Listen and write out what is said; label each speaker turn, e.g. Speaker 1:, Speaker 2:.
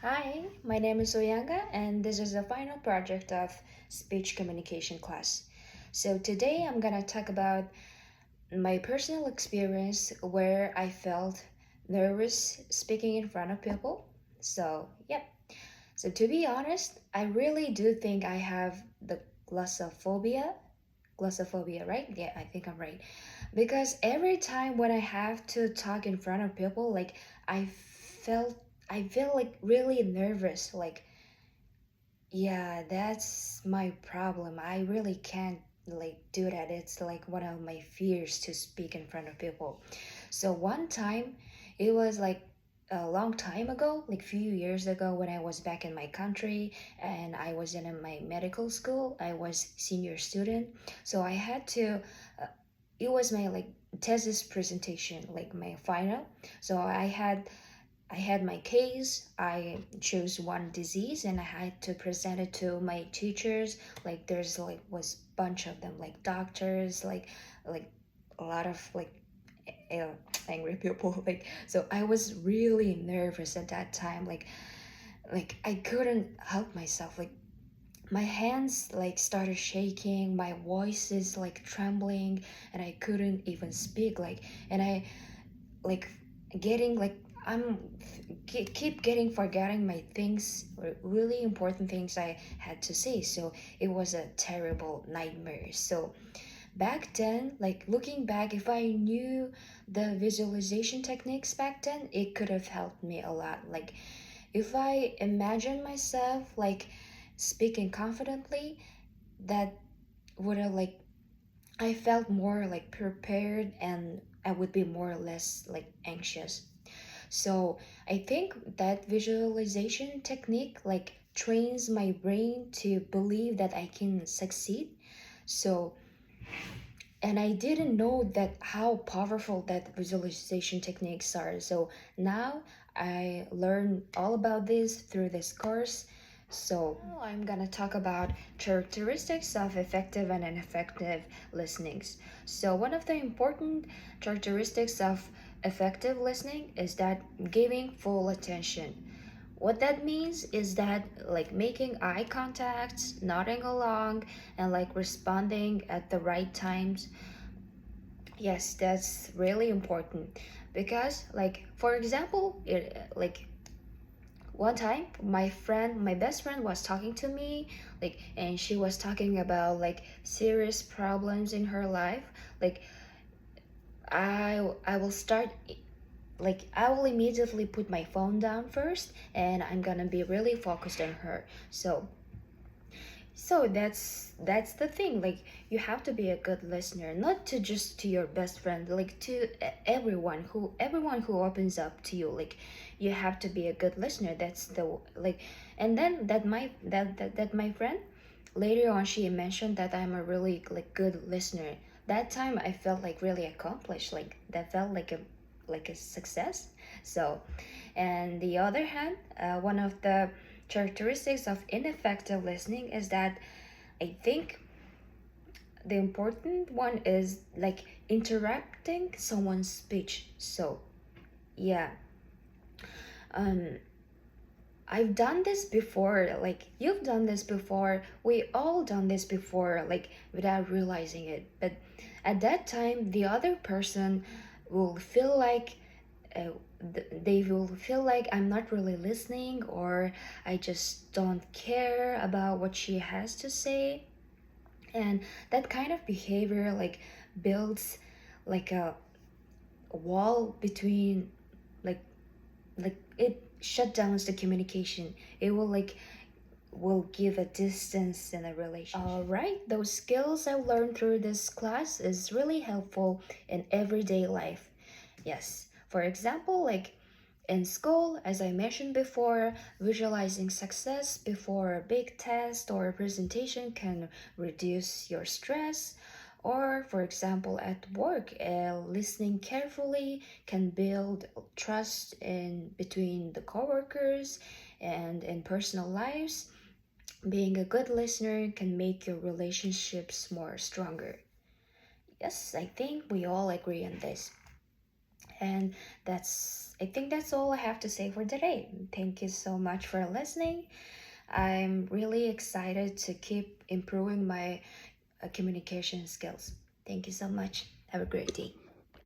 Speaker 1: Hi, my name is Oyanga, and this is the final project of speech communication class. So today I'm gonna talk about my personal experience where I felt nervous speaking in front of people. So, yep. So to be honest, I really do think I have the glossophobia. Glossophobia, right? Yeah, I think I'm right. Because every time when I have to talk in front of people, like I felt I feel like really nervous. Like, yeah, that's my problem. I really can't like do that. It's like one of my fears to speak in front of people. So one time, it was like a long time ago, like few years ago when I was back in my country and I was in my medical school. I was senior student. So I had to it was my like thesis presentation, like my final. So I had my case. I chose one disease and I had to present it to my teachers. Like there's like was bunch of them, like doctors, like a lot of like uh, angry people. Like so, I was really nervous at that time. Like I couldn't help myself. Like my hands like started shaking, my voice is like trembling, and I couldn't even speak. And I like getting like I'm keep getting forgetting my things, really important things I had to say. So it was a terrible nightmare. So back then, like looking back, if I knew the visualization techniques back then, it could have helped me a lot. Like if I imagine myself like speaking confidently, that would have like I felt more like prepared and I would be more or less like anxious. So I think that visualization technique like trains my brain to believe that I can succeed. So and I didn't know that how powerful that visualization techniques are. So now I learned all about this through this course. So now I'm gonna talk about characteristics of effective and ineffective listenings. So one of the important characteristics of effective listening is that giving full attention. What that means is that like making eye contact, nodding along, and like responding at the right times. Yes, that's really important because like for example, it like one time my best friend was talking to me, like, and she was talking about like serious problems in her life. Like I will start like I will immediately put my phone down first and I'm gonna be really focused on her. So that's the thing. Like you have to be a good listener, not to just to your best friend, like to everyone who opens up to you. Like you have to be a good listener. That's the like, and then that my friend later on she mentioned that I'm a really like good listener. That time I felt like really accomplished. Like that felt like a success. So, and the other hand, one of the characteristics of ineffective listening is that I think the important one is like interrupting someone's speech. So, yeah, um, I've done this before. Like, you've done this before. We all done this before, like, without realizing it. But at that time, the other person will feel like uh, they will feel like I'm not really listening or I just don't care about what she has to say. And that kind of behavior like builds like a wall between like it shut downs the communication. It will give a distance in a relationship. All right, those skills I learned through this class is really helpful in everyday life. Yes, for example, like in school, as I mentioned before, visualizing success before a big test or a presentation can reduce your stress. Or, for example, at work, listening carefully can build trust in between the coworkers and in personal lives. Being a good listener can make your relationships more stronger. Yes, I think we all agree on this. And I think that's all I have to say for today. Thank you so much for listening. I'm really excited to keep improving my communication skills. Thank you so much. Have a great day.